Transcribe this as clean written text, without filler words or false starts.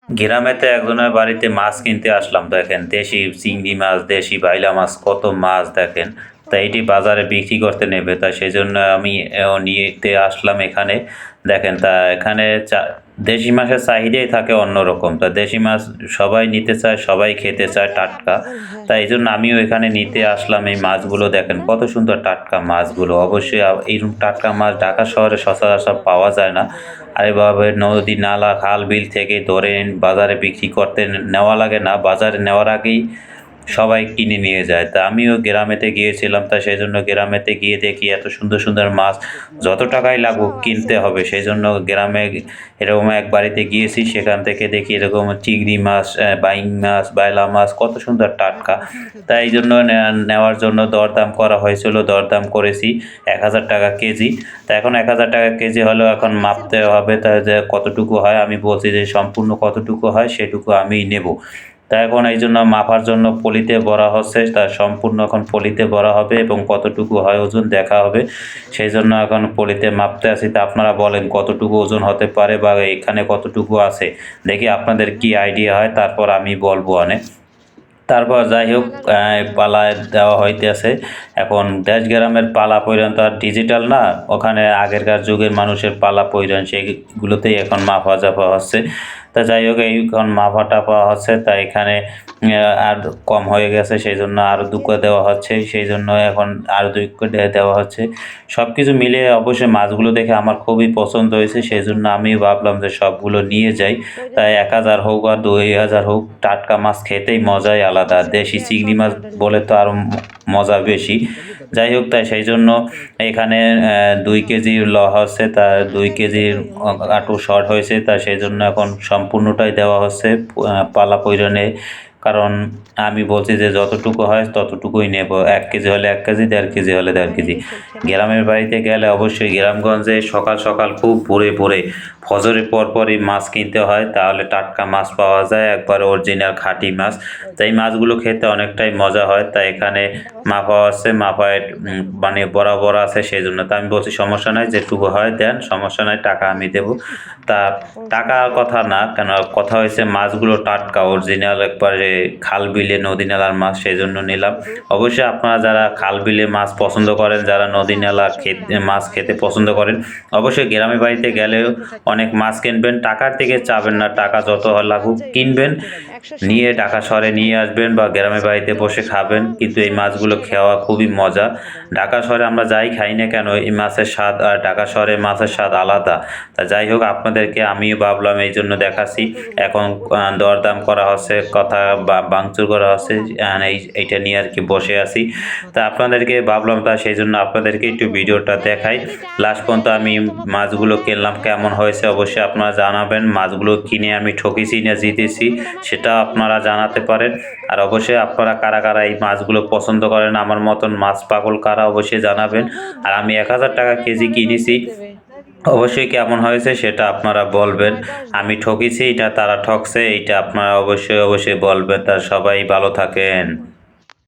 গ্রামেতে একজনের বাড়িতে মাছ কিনতে আসলাম, দেখেন দেশি চিংড়ি মাছ, দেশি বাইলা মাছ, কত মাছ দেখেন। তা এটি বাজারে বিক্রি করতে নেবে, তা সেই জন্য আমি নিতে আসলাম এখানে। দেখেন, তা এখানে দেশি মাছের চাহিদাই থাকে অন্যরকম। তা দেশি মাছ সবাই নিতে চায়, সবাই খেতে চায় টাটকা। তাই এই জন্য আমিও এখানে নিতে আসলাম এই মাছগুলো। দেখেন কত সুন্দর টাটকা মাছগুলো। অবশ্যই এইরকম টাটকা মাছ ঢাকা শহরে সচরাচর পাওয়া যায় না। আর এভাবে নদী, নালা, খাল, বিল থেকে ধরে বাজারে বিক্রি করতে নেওয়া লাগে না। বাজারে নেওয়ার আগেই সবাই কিনে নিয়ে যায়। তা আমিও গ্রামেতে গিয়েছিলাম, তা সেই জন্য গ্রামেতে গিয়ে দেখি এত সুন্দর সুন্দর মাছ, যত টাকাই লাগুক কিনতে হবে। সেই জন্য গ্রামে এরকম এক বাড়িতে গিয়েছি, সেখান থেকে দেখি এরকম চিংড়ি মাছ, বাইং মাছ, বাইলা মাছ কত সুন্দর টাটকা। তাই এই জন্য নেওয়ার জন্য দরদাম করা হয়েছিল, দরদাম করেছি ১,০০০ টাকা কেজি। তা এখন ১,০০০ টাকা কেজি হলেও এখন মাপতে হবে, তা যে কতটুকু হয় আমি বলছি যে সম্পূর্ণ কতটুকু হয় সেটুকু আমি নেব। তা এখন এই জন্য মাপার জন্য পলিতে ভরা হচ্ছে, তা সম্পূর্ণ এখন পলিতে ভরা হবে এবং কতটুকু হয় ওজন দেখা হবে। সেই জন্য এখন পলিতে মাপতে আসি। তা আপনারা বলেন কতটুকু ওজন হতে পারে বা এখানে কতটুকু আছে, দেখি আপনাদের কি আইডিয়া হয়, তারপর আমি বলবো অনেক। তারপর যাই হোক, পালায় দেওয়া হইতেছে। এখন দেশ গ্রামের পালা পৈরন তো আর ডিজিটাল না, ওখানে আগেরকার যুগের মানুষের পালা পৈরন সেইগুলোতেই এখন মাপা জাপা হচ্ছে। তা যাই হোক, এইখন মাপা টাপা হচ্ছে। তা এখানে আর কম হয়ে গেছে, সেই জন্য আরও 2 করে দেওয়া হচ্ছে। সেই জন্য এখন আরও 2 করে দেওয়া হচ্ছে। সব কিছু মিলিয়ে অবশ্যই মাছগুলো দেখে আমার খুবই পছন্দ হয়েছে, সেই জন্য আমি ভাবলাম যে সবগুলো নিয়ে যাই। তাই ১,০০০ হোক আর ২,০০০ হোক, টাটকা মাছ খেতেই মজাই আলাদা। দেশি চিংড়ি মাছ বলে তো আরও মজা বেশি। যাই হোক, তাই সেই জন্য এখানে ২ কেজি হচ্ছে, তা ২ কেজির আটু শর্ট হয়েছে। তা সেই জন্য এখন সম্পূর্ণটাই দেওয়া হচ্ছে পালা পৈরনে। কারণ আমি বলছি যে যতটুকু হয় ততটুকুই নেব। ১ কেজি হলে ১ কেজি, ১.৫ কেজি হলে ১.৫ কেজি। গ্রামের বাড়িতে গেলে অবশ্যই গ্রামগঞ্জে সকাল সকাল খুব ভোরে ভোরে ফজরের পরপরই মাছ কিনতে হয়, তাহলে টাটকা মাছ পাওয়া যায়, একবার অরিজিনাল খাঁটি মাছ। তাই মাছগুলো খেতে অনেকটাই মজা হয়। তাই এখানে মাপা আছে, মাপায় মানে বরাবর আছে, সেই জন্য। তা আমি বলছি সমস্যা নাই, যেটুকু হয় দেন, সমস্যা নাই, টাকা আমি দেবো। তা টাকার কথা না, কেন কথা হয়েছে মাছগুলো টাটকা অরিজিনাল একবারে খাল বিলে নদী নালার মাছ, সেই জন্য নিলাম। অবশ্যই আপনারা যারা খাল বিলে মাছ পছন্দ করেন, যারা নদী নালা মাছ খেতে পছন্দ করেন, অবশ্যই গ্রামের বাড়িতে গেলেও অনেক মাছ কিনবেন। টাকার থেকে চাবেন না, টাকা যত লাগুক কিনবেন, নিয়ে ঢাকা শহরে নিয়ে আসবেন বা গ্রামের বাড়িতে বসে খাবেন। কিন্তু এই মাছগুলো খাওয়া খুবই মজা। ঢাকা শহরে আমরা যাই খাই না কেন, এই মাছের স্বাদ আর ঢাকা শহরে মাছের স্বাদ আলাদা। তা যাই হোক, আপনাদেরকে আমিও ভাবলাম এই জন্য দেখাচ্ছি। এখন দরদাম করা হচ্ছে, কথা ভাঙচুর করা হচ্ছে, এইটা নিয়ে আর কি বসে আছি। তা আপনাদেরকে ভাবলাম, তা সেই জন্য আপনাদেরকে একটু ভিডিওটা দেখাই। লাস্ট পর্যন্ত আমি মাছগুলো কিনলাম, কেমন হয়েছে অবশ্যই আপনারা জানাবেন। মাছগুলো কিনে আমি ঠকেছি না জিতেছি সেটা আপনারা জানাতে পারেন। আর অবশ্যই আপনারা কারা কারা এই মাছগুলো পছন্দ করেন, আমার মতন মাছ পাগল কারা, অবশ্যই জানাবেন। আর আমি ১,০০০ টাকা কেজি কিনেছি, অবশ্যই কেমন হয়েছে সেটা আপনারা বলবেন। আমি ঠকেছি, এটা তারা ঠকছে, এইটা আপনারা অবশ্যই অবশ্যই বলবেন। তা সবাই ভালো থাকেন।